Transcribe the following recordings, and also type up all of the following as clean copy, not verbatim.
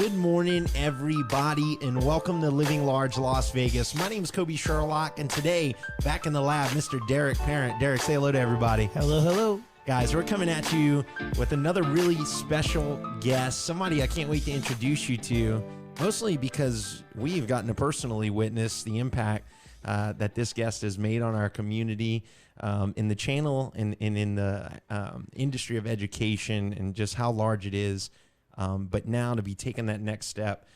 Good morning, everybody, and welcome to Living Large Las Vegas. My name is Kobe Sherlock, and today, back in the lab, Mr. Derek Parent. Derek, say hello to everybody. Hello, hello. Guys, we're coming at you with another really special guest, somebody I can't wait to introduce you to, mostly because we've gotten to personally witness the impact that this guest has made on our community, in the channel and in the industry of education, and just how large it is. But now to be taking that next step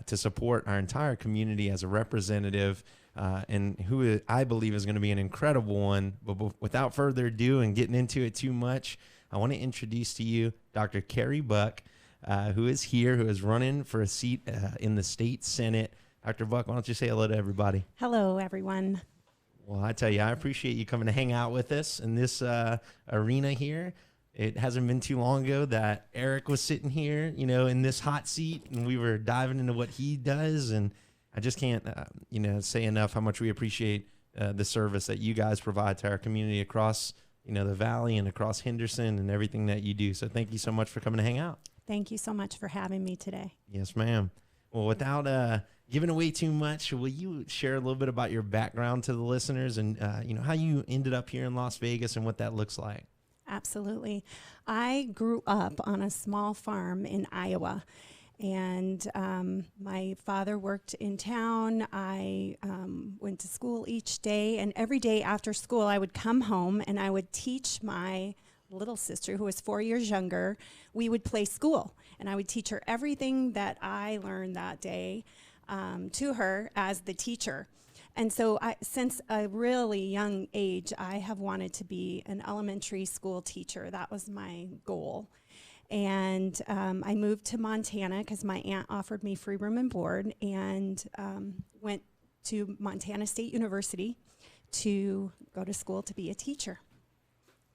to support our entire community as a representative, and who I believe is going to be an incredible one. But without further ado and getting into it too much, I want to introduce to you Dr. Carrie Buck, who is here, who is running for a seat in the state Senate. Dr. Buck, why don't you say hello to everybody? Hello, everyone. Well, I tell you, I appreciate you coming to hang out with us in this arena here. It hasn't been too long ago that Eric was sitting here, in this hot seat, and we were diving into what he does. And I just can't, say enough how much we appreciate the service that you guys provide to our community across, the valley and across Henderson and everything that you do. So thank you so much for coming to hang out. Thank you so much for having me today. Yes, ma'am. Well, without giving away too much, will you share a little bit about your background to the listeners and, how you ended up here in Las Vegas and what that looks like? Absolutely. I grew up on a small farm in Iowa, and my father worked in town. I went to school each day, and every day after school I would come home and I would teach my little sister, who was 4 years younger. We would play school, and I would teach her everything that I learned that day to her as the teacher. And so since a really young age, I have wanted to be an elementary school teacher. That was my goal. And I moved to Montana because my aunt offered me free room and board, and went to Montana State University to go to school to be a teacher.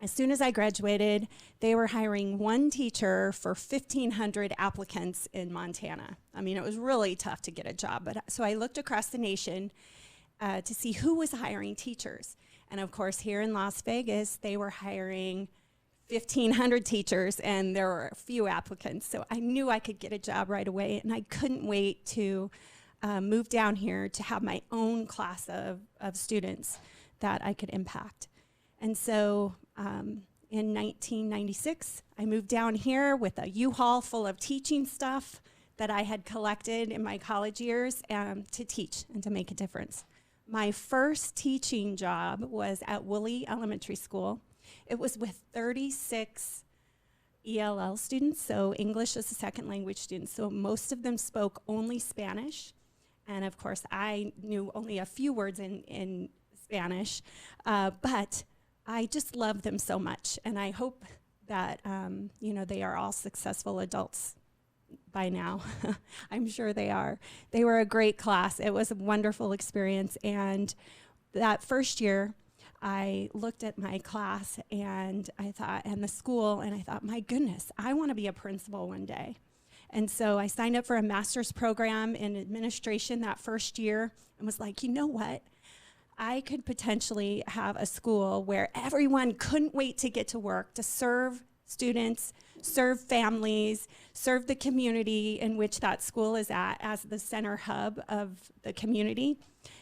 As soon as I graduated, they were hiring one teacher for 1,500 applicants in Montana. I mean, it was really tough to get a job. So I looked across the nation to see who was hiring teachers. And of course, here in Las Vegas, they were hiring 1,500 teachers, and there were a few applicants. So I knew I could get a job right away, and I couldn't wait to move down here to have my own class of students that I could impact. And so in 1996, I moved down here with a U-Haul full of teaching stuff that I had collected in my college years to teach and to make a difference. My first teaching job was at Woolley Elementary School. It was with 36 ELL students, so English as a second language students. So most of them spoke only Spanish. And of course, I knew only a few words in Spanish, but I just love them so much. And I hope that, they are all successful adults by now. I'm sure they are. They were a great class. It was a wonderful experience. And that first year, I looked at my class and I thought, and the school, and I thought, my goodness, I want to be a principal one day. And so I signed up for a master's program in administration that first year and was like, you know what? I could potentially have a school where everyone couldn't wait to get to work to serve students, serve families, serve the community in which that school is at as the center hub of the community.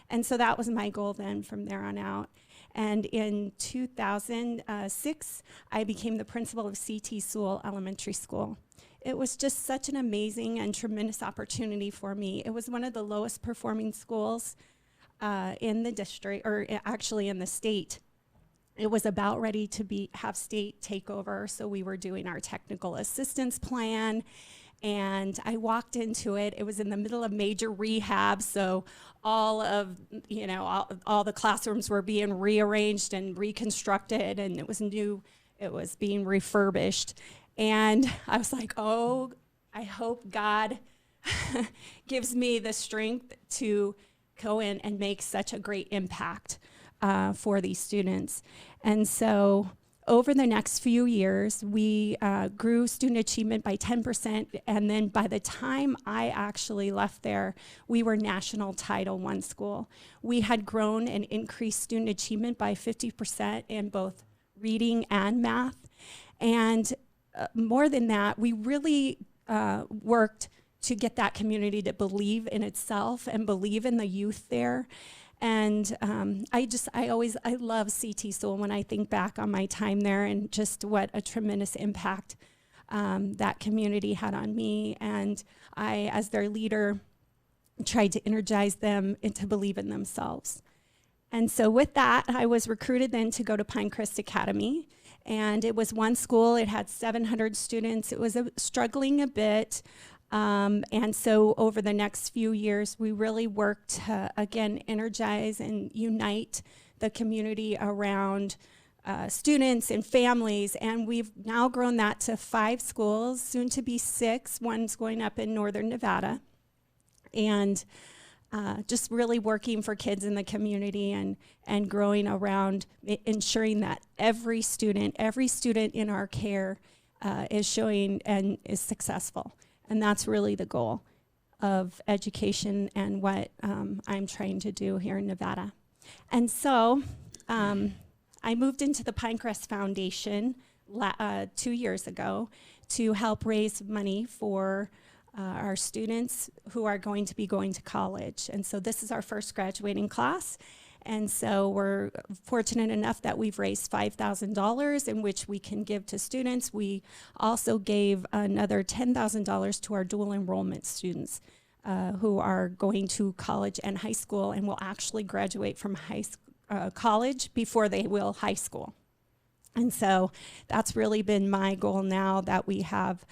And so that was my goal then from there on out. And in 2006, I became the principal of C.T. Sewell Elementary School. It was just such an amazing and tremendous opportunity for me. It was one of the lowest performing schools in the district, or actually in the state. It was about ready to have state takeover, so we were doing our technical assistance plan, and I walked into it. It was in the middle of major rehab, so all of, all the classrooms were being rearranged and reconstructed, and it was new. It was being refurbished, and I was like, oh, I hope God gives me the strength to go in and make such a great impact for these students. And so over the next few years, we grew student achievement by 10%, and then by the time I actually left there, we were National Title I school. We had grown and increased student achievement by 50% in both reading and math, and more than that, we really worked to get that community to believe in itself and believe in the youth there. And I love CT School when I think back on my time there and just what a tremendous impact that community had on me. And I, as their leader, tried to energize them and to believe in themselves. And so with that, I was recruited then to go to Pinecrest Academy. And it was one school. It had 700 students. It was struggling a bit. And so over the next few years, we really worked to, again, energize and unite the community around students and families. And we've now grown that to 5 schools, soon to be 6. One's going up in northern Nevada. And just really working for kids in the community and growing around ensuring that every student in our care is showing and is successful. And that's really the goal of education and what I'm trying to do here in Nevada. And so I moved into the Pinecrest Foundation 2 years ago to help raise money for our students who are going to be going to college. And so this is our first graduating class. And so we're fortunate enough that we've raised $5,000 in which we can give to students. We also gave another $10,000 to our dual enrollment students who are going to college and high school and will actually graduate from college before they will high school. And so that's really been my goal now that we have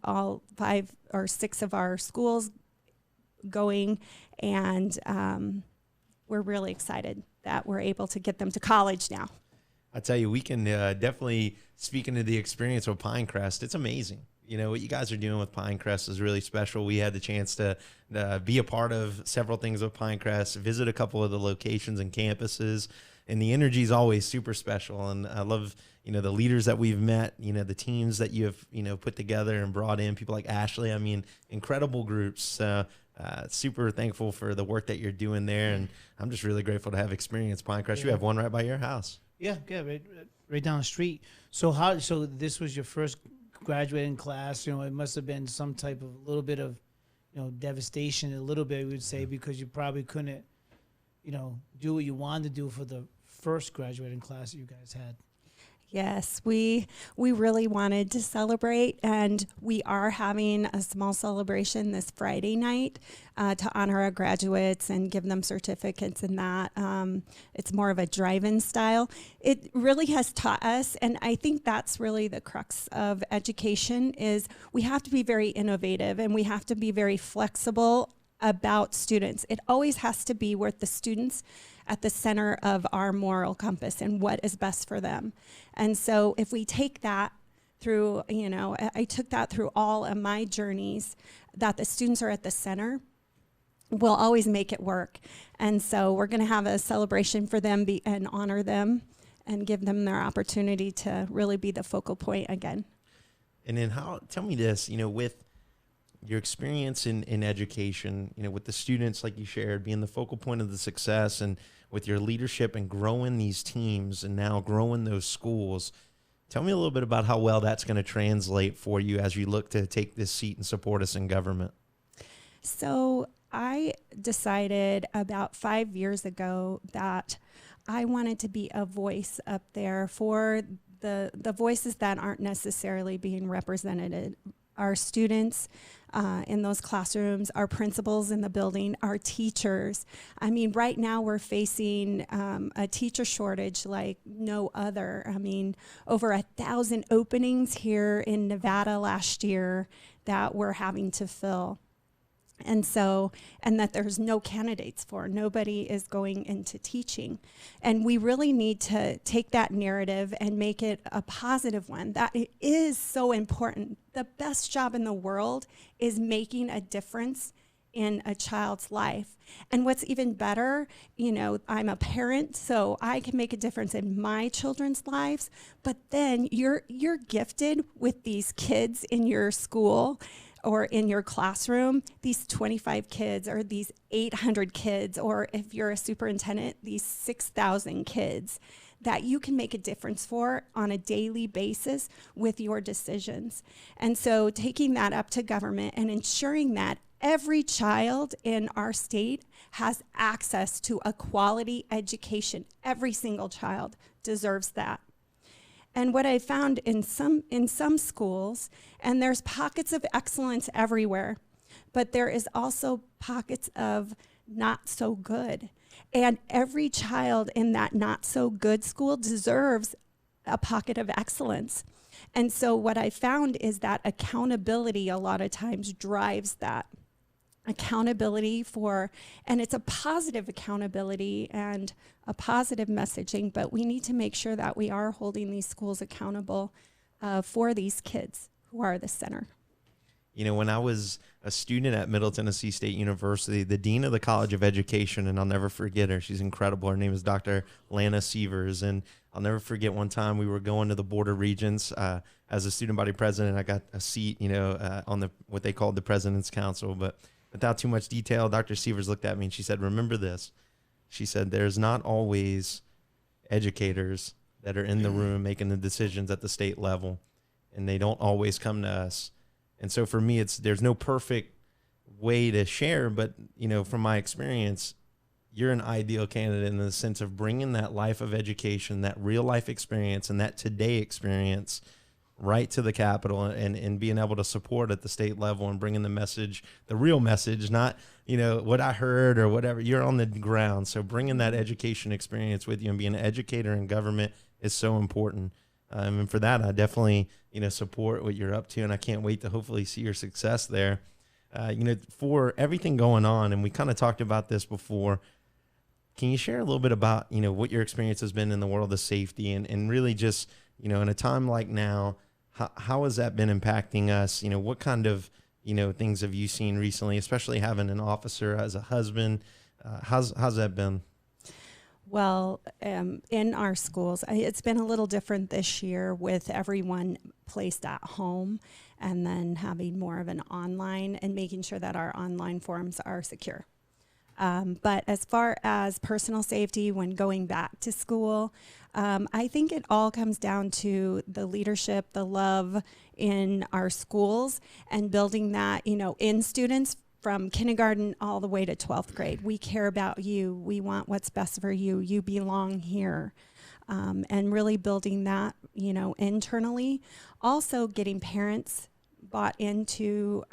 all 5 or 6 of our schools going, and we're really excited that we're able to get them to college now. I tell you, we can definitely speak into the experience with Pinecrest. It's amazing. You know, what you guys are doing with Pinecrest is really special. We had the chance to be a part of several things with Pinecrest, visit a couple of the locations and campuses, and the energy is always super special. And I love, you know, the leaders that we've met, you know, the teams that you have, you know, put together and brought in, people like Ashley. I mean, incredible groups. Super thankful for the work that you're doing there, and I'm just really grateful to have experienced Pinecrest. Yeah. You have one right by your house. Yeah, right down the street. So this was your first graduating class? You know, it must have been some type of little bit of, you know, devastation. A little bit, we would say, because you probably couldn't, you know, do what you wanted to do for the first graduating class that you guys had. Yes, we really wanted to celebrate, and we are having a small celebration this Friday night to honor our graduates and give them certificates and that. It's more of a drive-in style. It really has taught us, and I think that's really the crux of education, is we have to be very innovative and we have to be very flexible about students. It always has to be with the students at the center of our moral compass and what is best for them. And so if we take that through, you know, I took that through all of my journeys, that the students are at the center, we'll always make it work. And so we're going to have a celebration for them and honor them and give them their opportunity to really be the focal point again. And then tell me this, you know, with your experience in education, you know, with the students, like you shared, being the focal point of the success, and with your leadership and growing these teams and now growing those schools, tell me a little bit about how well that's going to translate for you as you look to take this seat and support us in government. So I decided about 5 years ago that I wanted to be a voice up there for the voices that aren't necessarily being represented. Our students in those classrooms, our principals in the building, our teachers. I mean, right now we're facing a teacher shortage like no other. I mean, over 1,000 openings here in Nevada last year that we're having to fill. And that there's no candidates for. Nobody is going into teaching. And we really need to take that narrative and make it a positive one. That it is so important. The best job in the world is making a difference in a child's life. And what's even better, you know, I'm a parent, so I can make a difference in my children's lives, but then you're gifted with these kids in your school or in your classroom, these 25 kids or these 800 kids, or if you're a superintendent, these 6,000 kids that you can make a difference for on a daily basis with your decisions. And so taking that up to government and ensuring that every child in our state has access to a quality education. Every single child deserves that. And what I found in some schools, and there's pockets of excellence everywhere, but there is also pockets of not so good. And every child in that not so good school deserves a pocket of excellence. And so what I found is that accountability a lot of times drives that. Accountability for, and it's a positive accountability and a positive messaging, but we need to make sure that we are holding these schools accountable for these kids who are the center. You know, when I was a student at Middle Tennessee State University, the dean of the College of Education, and I'll never forget her, she's incredible. Her name is Dr. Lana Sievers. And I'll never forget one time we were going to the Border Regions. As a student body president, I got a seat, on the what they called the President's Council. But without too much detail, Dr. Sievers looked at me and she said, remember this. She said, there's not always educators that are in the room making the decisions at the state level, and they don't always come to us. And so for me, there's no perfect way to share, but, from my experience, you're an ideal candidate in the sense of bringing that life of education, that real life experience, and that today experience right to the Capitol, and being able to support at the state level and bringing the message, the real message, not, what I heard or whatever. You're on the ground. So bringing that education experience with you and being an educator in government is so important. And for that, I definitely, support what you're up to, and I can't wait to hopefully see your success there. For everything going on, and we kind of talked about this before, can you share a little bit about, what your experience has been in the world of safety and really just, in a time like now, how has that been impacting us? What kind of, things have you seen recently, especially having an officer as a husband? How's that been? Well, in our schools, it's been a little different this year with everyone placed at home and then having more of an online and making sure that our online forums are secure. But as far as personal safety when going back to school, I think it all comes down to the leadership, the love in our schools, and building that, in students from kindergarten all the way to 12th grade. We care about you. We want what's best for you. You belong here. And really building that, internally. Also getting parents bought into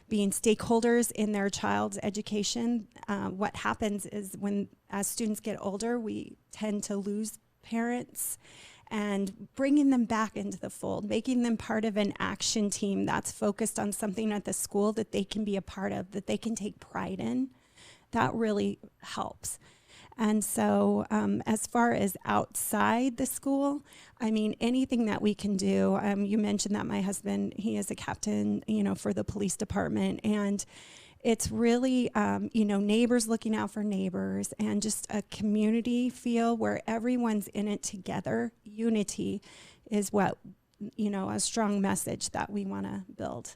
being stakeholders in their child's education. What happens is as students get older, we tend to lose parents, and bringing them back into the fold, making them part of an action team that's focused on something at the school that they can be a part of, that they can take pride in, that really helps. And so as far as outside the school, anything that we can do, you mentioned that my husband, he is a captain, for the police department, and it's really, neighbors looking out for neighbors and just a community feel where everyone's in it together. Unity is what, a strong message that we want to build.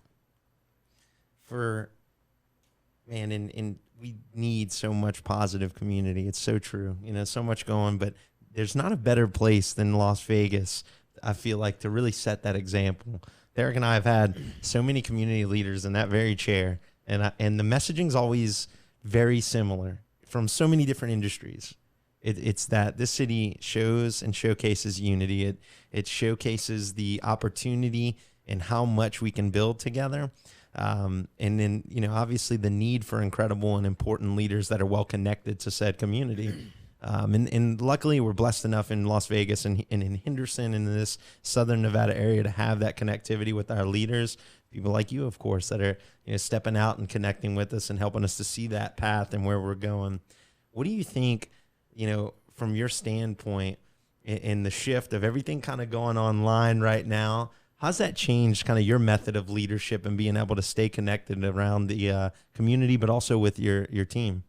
And we need so much positive community. It's so true. So much going, but there's not a better place than Las Vegas, I feel like, to really set that example. Derek and I have had so many community leaders in that very chair. And the messaging's always very similar from so many different industries. It's that this city shows and showcases unity. It showcases the opportunity and how much we can build together. And then, obviously the need for incredible and important leaders that are well connected to said community. And luckily we're blessed enough in Las Vegas and in Henderson and in this Southern Nevada area to have that connectivity with our leaders. People like you, of course, that are stepping out and connecting with us and helping us to see that path and where we're going. What do you think, from your standpoint in the shift of everything kind of going online right now, how's that changed kind of your method of leadership and being able to stay connected around the community, but also with your team?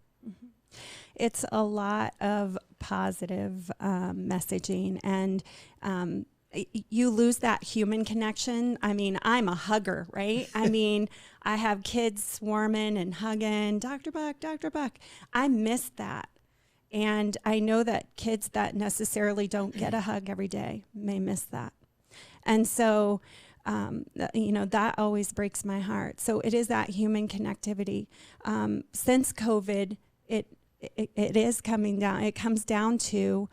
It's a lot of positive messaging, and you lose that human connection. I'm a hugger, right? I have kids swarming and hugging, Dr. Buck, Dr. Buck. I miss that. And I know that kids that necessarily don't get a hug every day may miss that. And so, that always breaks my heart. So it is that human connectivity. Since COVID, it is coming down. It comes down to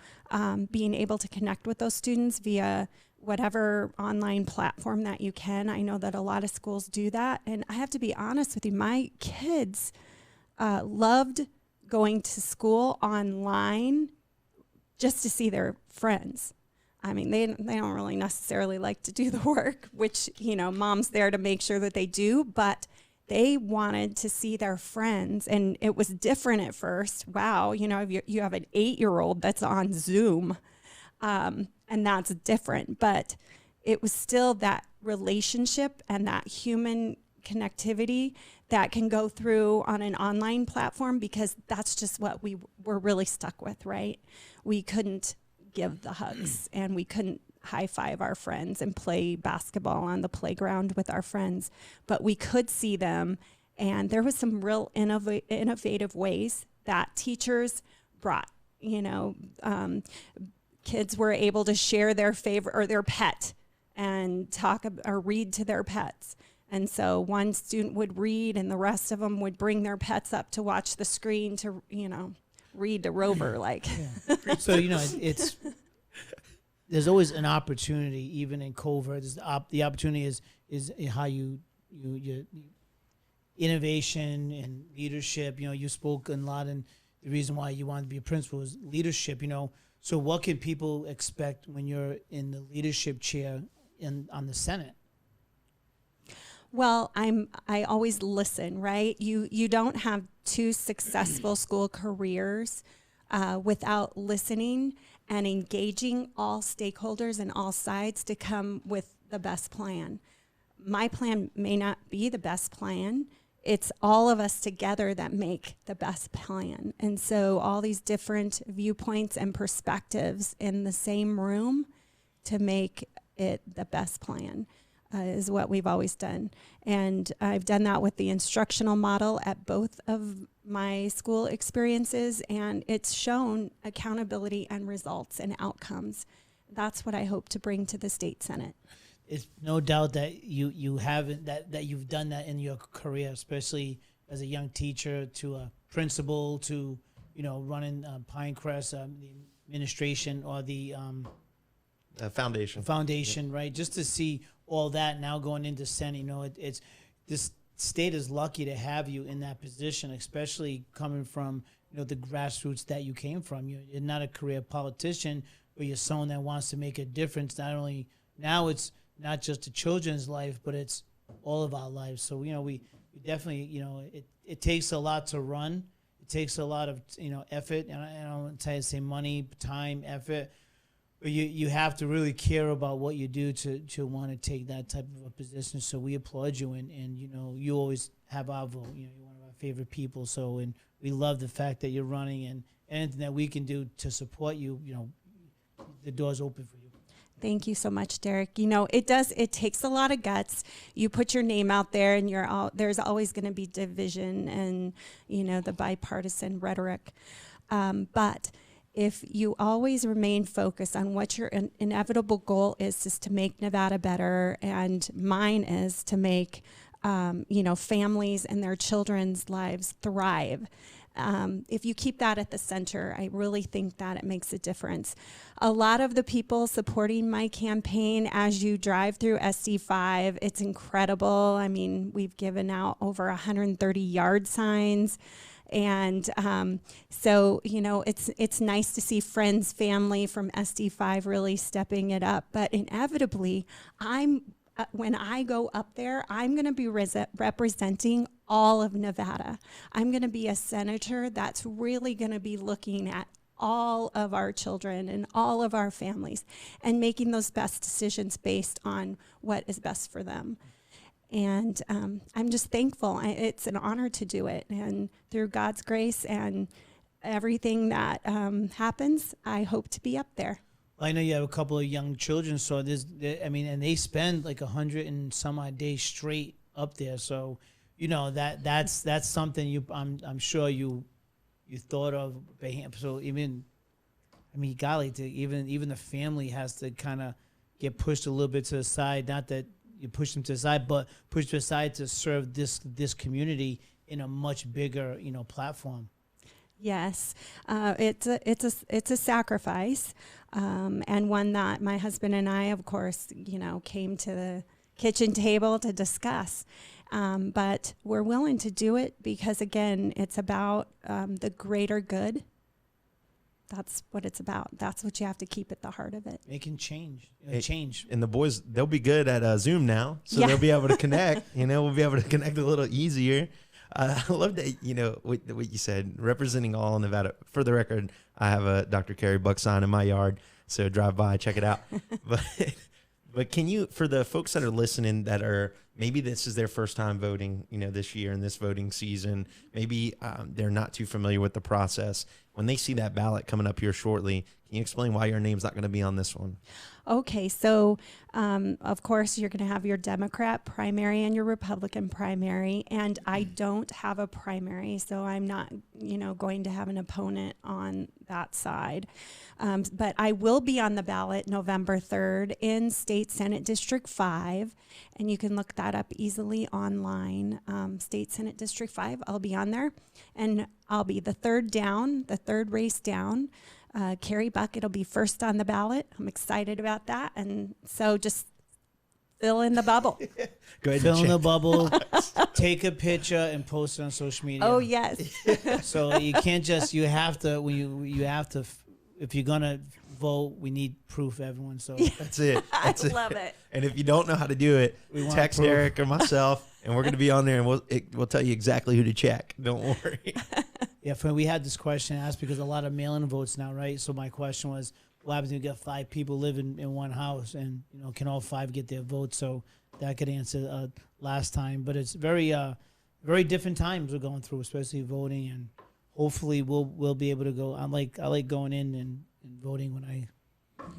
being able to connect with those students via whatever online platform that you can. I know that a lot of schools do that. And I have to be honest with you, my kids loved going to school online just to see their friends. I mean, they don't really necessarily like to do the work, which, mom's there to make sure that they do, but they wanted to see their friends. And it was different at first. Wow, you have an 8-year-old that's on Zoom, and that's different. But it was still that relationship and that human connectivity that can go through on an online platform, because that's just what we were really stuck with, right? We couldn't give the hugs and we couldn't high five our friends and play basketball on the playground with our friends, but we could see them. And there was some real innovative ways that teachers brought, kids were able to share their favorite or their pet and talk or read to their pets. And so one student would read and the rest of them would bring their pets up to watch the screen to, read to Rover. Like, yeah. So, it's there's always an opportunity, even in COVID. The opportunity is how your innovation and leadership. You spoke a lot, and the reason why you wanted to be a principal is leadership. So what can people expect when you're in the leadership chair on the Senate? Well, I always listen, right? You don't have 2 successful school careers without listening and engaging all stakeholders and all sides to come with the best plan. My plan may not be the best plan. It's all of us together that make the best plan. And so all these different viewpoints and perspectives in the same room to make it the best plan is what we've always done. And I've done that with the instructional model at both of my school experiences, and it's shown accountability and results and outcomes. That's what I hope to bring to the state Senate. It's no doubt that you haven't that you've done that in your career, especially as a young teacher to a principal to running Pinecrest, the administration or the foundation, yeah. Right? Just to see all that now going into Senate, it's this state is lucky to have you in that position, especially coming from the grassroots that you came from. You're not a career politician, but you're someone that wants to make a difference. Not only now, it's not just the children's life, but it's all of our lives. So we definitely it takes a lot to run. It takes a lot of effort, and I don't want to say money, time, effort. But you have to really care about what you do to want to take that type of a position. So we applaud you, and you always have our vote. You're one of our favorite people. So, and we love the fact that you're running, and anything that we can do to support you, the door's open for you. Thank you so much, Derek. It takes a lot of guts. You put your name out there, and there's always going to be division and the bipartisan rhetoric, but if you always remain focused on what your inevitable goal is to make Nevada better, and mine is to make, families and their children's lives thrive. If you keep that at the center, I really think that it makes a difference. A lot of the people supporting my campaign, as you drive through SD5, it's incredible. I mean, we've given out over 130 yard signs. And so, it's nice to see friends, family from SD5 really stepping it up. But inevitably, when I go up there, I'm going to be representing all of Nevada. I'm going to be a senator that's really going to be looking at all of our children and all of our families and making those best decisions based on what is best for them. And I'm just thankful. It's an honor to do it. And through God's grace and everything that happens, I hope to be up there. Well, I know you have a couple of young children, so and they spend like 100 and some odd days straight up there. So, that's something I'm sure you you thought of. So even, I mean, golly, to even the family has to kind of get pushed a little bit to the side. Not that you push them to the side, but push to the side to serve this community in a much bigger, platform. Yes, it's a sacrifice, and one that my husband and I, of course, came to the kitchen table to discuss. But we're willing to do it because, again, it's about the greater good. That's what it's about. That's what you have to keep at the heart of it. Making change. And the boys, they'll be good at Zoom now, so Yeah. they'll be able to connect. We'll be able to connect a little easier. I love that, what you said, representing all of Nevada. For the record, I have a Dr. Carrie Buck sign in my yard, so drive by, check it out. But can you, for the folks that are listening that are, maybe this is their first time voting, this year in this voting season, maybe they're not too familiar with the process. When they see that ballot coming up here shortly, can you explain why your name's not going to be on this one? Okay, so of course you're going to have your Democrat primary and your Republican primary, and I don't have a primary, so I'm not, going to have an opponent on that side. But I will be on the ballot November 3rd in State Senate District 5, and you can look that up easily online. State Senate District 5, I'll be on there, and I'll be the third race down. Carrie Buck, it'll be first on the ballot. I'm excited about that. And so just fill in the bubble. Go ahead. Fill in the bubble, take a picture and post it on social media. Oh, yes. So you can't just, you have to, if you're going to vote, we need proof, everyone. So That's it. I love it. And if you don't know how to do it, We want text proof. Eric or myself, and we're going to be on there, and we'll tell you exactly who to check. Don't worry. yeah, we had this question asked because a lot of mail-in votes now, right? So my question was, what happens if you got 5 people living in one house, and can all 5 get their votes? So that could answer last time, but it's very different times we're going through, especially voting, and hopefully we'll be able to go. I like going in and voting when I.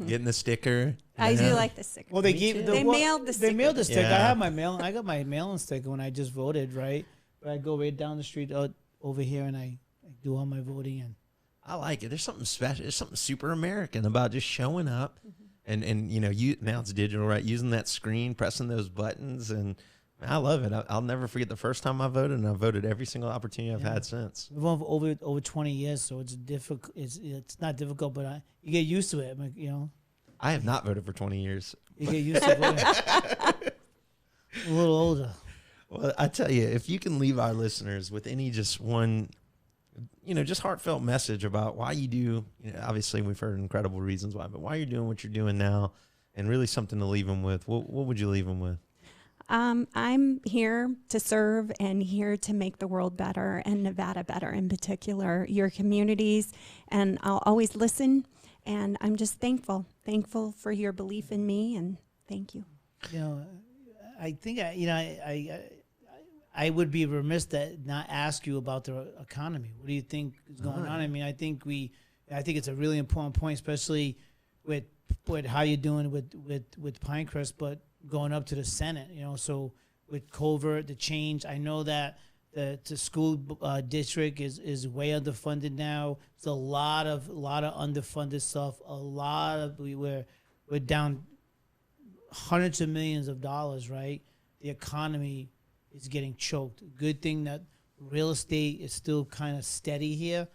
Getting the sticker. I do like the sticker. Well, they gave They mailed the sticker. They mailed the sticker. Yeah. I got my mail-in sticker when I just voted, right? But I go right down the street over here and I do all my voting. And I like it. There's something special. There's something super American about just showing up, and now it's digital, right? Using that screen, pressing those buttons, and I love it. I'll never forget the first time I voted, and I voted every single opportunity I've had since. we've over 20 years, so it's difficult. It's not difficult, but you get used to it. I have not voted for 20 years. You get used to voting. A little older. Well, I tell you, if you can leave our listeners with any just one, just heartfelt message about why you do, obviously we've heard incredible reasons why, but why you're doing what you're doing now, and really something to leave them with, what would you leave them with? I'm here to serve and here to make the world better and Nevada better in particular, your communities, and I'll always listen, and I'm just thankful for your belief in me, and thank you. I think I would be remiss to not ask you about the economy. What do you think is going on? I mean, I think it's a really important point, especially with how you're doing with Pinecrest, but going up to the Senate. So with Covert, the change. I know that the school district is way underfunded now. It's a lot of underfunded stuff. We're down hundreds of millions of dollars, right? The economy is getting choked. Good thing that real estate is still kind of steady here.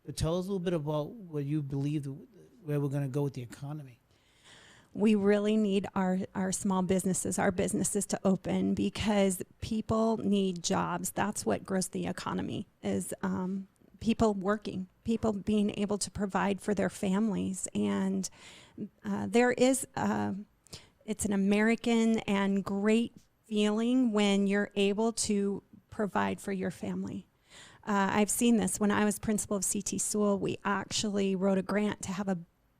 But tell us a little bit about what you believe, where we're going to go with the economy. We really need our small businesses, our businesses to open because people need jobs. That's what grows the economy is people working, people being able to provide for their families. And it's an American and great feeling when you're able to provide for your family. I've seen this. When I was principal of CT Sewell, we actually wrote a grant to have a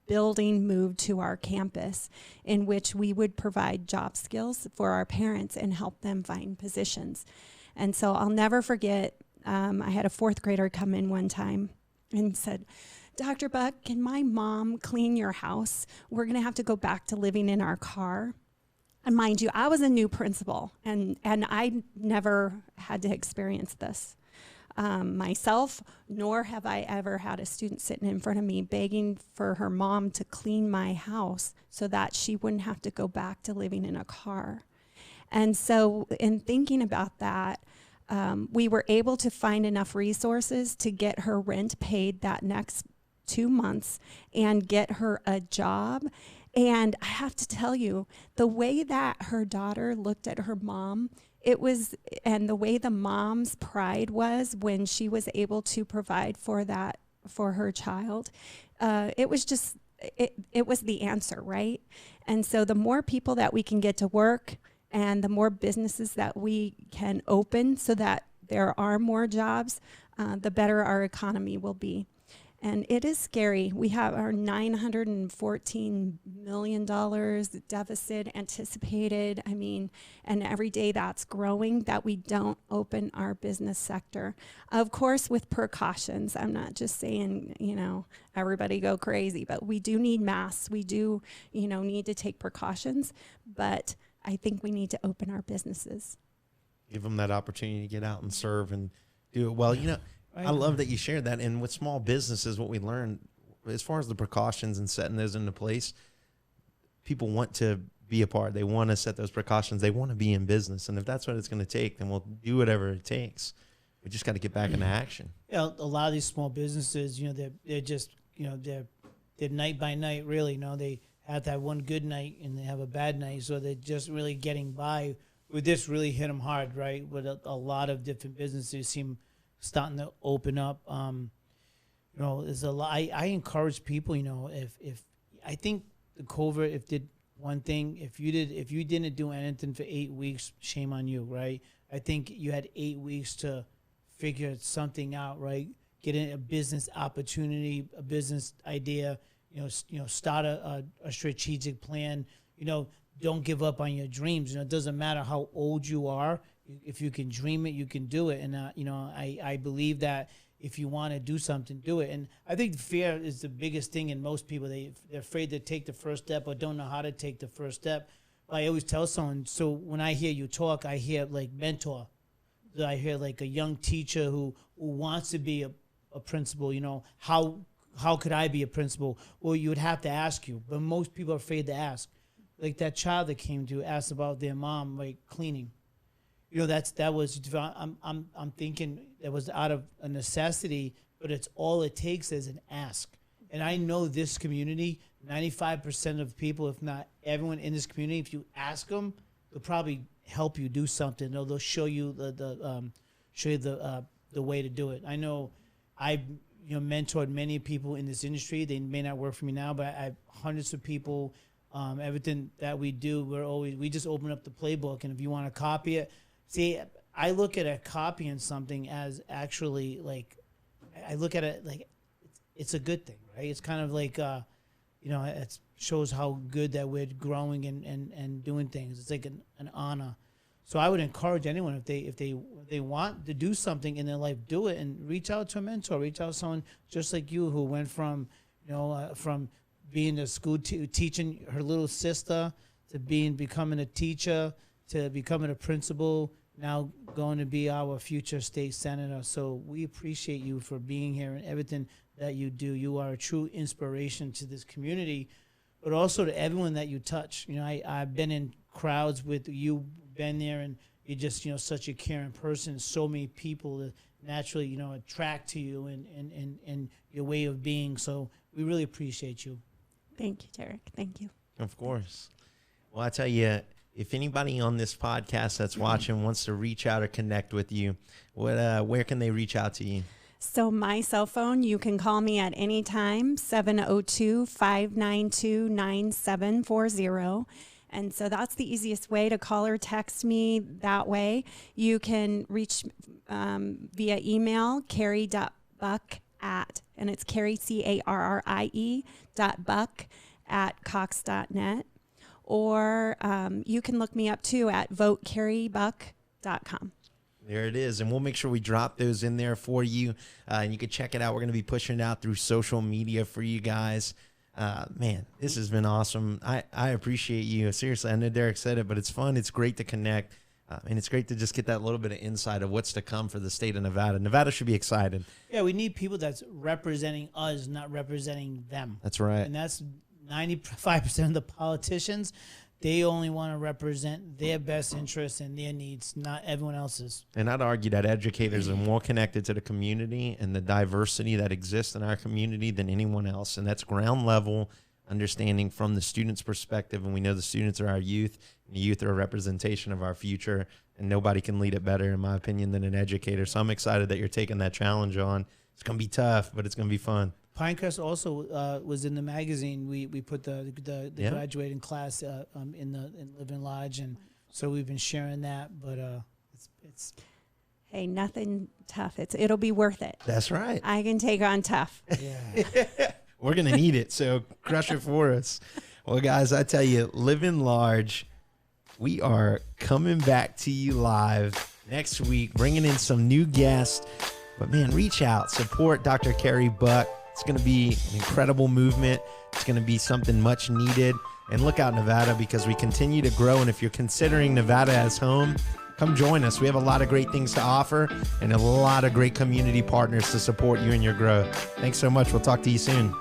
building moved to our campus in which we would provide job skills for our parents and help them find positions. And so I'll never forget, I had a 4th grader come in one time and said, "Dr. Buck, can my mom clean your house? We're going to have to go back to living in our car." And mind you, I was a new principal, and I never had to experience this. myself, nor have I ever had a student sitting in front of me begging for her mom to clean my house so that she wouldn't have to go back to living in a car. And so in thinking about that, we were able to find enough resources to get her rent paid that next 2 months and get her a job. And I have to tell you, the way that her daughter looked at her mom, and the way the mom's pride was when she was able to provide for her child, it was just, it was the answer, right? And so the more people that we can get to work and the more businesses that we can open so that there are more jobs, the better our economy will be. And it is scary. We have our $914 million deficit anticipated. I mean, and every day that's growing, that we don't open our business sector. Of course, with precautions. I'm not just saying, everybody go crazy, but we do need masks. We do, need to take precautions, but I think we need to open our businesses. Give them that opportunity to get out and serve and do it well. I love that you shared that. And with small businesses, what we learned as far as the precautions and setting those into place, people want to be a part. They want to set those precautions. They want to be in business. And if that's what it's going to take, then we'll do whatever it takes. We just got to get back into action. Yeah, a lot of these small businesses, they're just, they're night by night, really. They have that one good night and they have a bad night. So they're just really getting by. With this really hit them hard, right? With a lot of different businesses seem starting to open up. There's a lot. I encourage people. If I think the COVID, if did one thing, if you didn't do anything for 8 weeks, shame on you, right? I think you had 8 weeks to figure something out, right? Get in a business opportunity, a business idea. Start a strategic plan. Don't give up on your dreams. It doesn't matter how old you are. If you can dream it, you can do it. And, I believe that if you want to do something, do it. And I think fear is the biggest thing in most people. They're afraid to take the first step or don't know how to take the first step. I always tell someone, so when I hear you talk, I hear like mentor. I hear like a young teacher who wants to be a principal. How could I be a principal? Well, you would have to ask you. But most people are afraid to ask. Like that child that came to ask about their mom, like cleaning. I'm thinking that was out of a necessity, but it's all it takes is an ask. And I know this community, 95% of people, if not everyone in this community, if you ask them, they'll probably help you do something. They'll show you the way to do it. I know I've mentored many people in this industry. They may not work for me now, but I have hundreds of people. Everything that we do, we just open up the playbook, and if you want to copy it, see, I look at a copying something as actually like, I look at it like it's a good thing, right? It's kind of like, it shows how good that we're growing and doing things. It's like an honor. So I would encourage anyone if they want to do something in their life, do it, and reach out to a mentor, reach out to someone just like you who went from being a school teaching her little sister to becoming a teacher to becoming a principal, now going to be our future state senator. So we appreciate you for being here and everything that you do. You are a true inspiration to this community, but also to everyone that you touch. I've been in crowds with you, been there, and you're just such a caring person. So many people that naturally attract to you and your way of being. So we really appreciate you. Thank you, Derek. Thank you. Of course. Well, I tell you, if anybody on this podcast that's watching wants to reach out or connect with you, where can they reach out to you? So my cell phone, you can call me at any time, 702-592-9740. And so that's the easiest way to call or text me that way. You can reach via email, carrie.buck@ and it's Carrie, CARRIE .buck@cox.net. Or you can look me up too at votecarriebuck.com. There it is. And we'll make sure we drop those in there for you. And you can check it out. We're going to be pushing it out through social media for you guys. Man, this has been awesome. I appreciate you. Seriously, I know Derek said it, but it's fun. It's great to connect. And it's great to just get that little bit of insight of what's to come for the state of Nevada. Nevada should be excited. Yeah, we need people that's representing us, not representing them. That's right. And that's 95% of the politicians. They only want to represent their best interests and their needs, not everyone else's. And I'd argue that educators are more connected to the community and the diversity that exists in our community than anyone else. And that's ground level understanding from the student's perspective. And we know the students are our youth, and the youth are a representation of our future. And nobody can lead it better, in my opinion, than an educator. So I'm excited that you're taking that challenge on. It's going to be tough, but it's going to be fun. Pinecrest also was in the magazine. We put the graduating class in Living Lodge, and so we've been sharing that. But it's Hey, nothing tough. It'll be worth it. That's right. I can take on tough. yeah. We're going to need it, so crush it for us. Well, guys, I tell you, Living Large, we are coming back to you live next week, bringing in some new guests. But, man, reach out, support Dr. Carrie Buck. It's going to be an incredible movement. It's going to be something much needed. And look out, Nevada, because we continue to grow. And if you're considering Nevada as home, come join us. We have a lot of great things to offer and a lot of great community partners to support you in your growth. Thanks so much. We'll talk to you soon.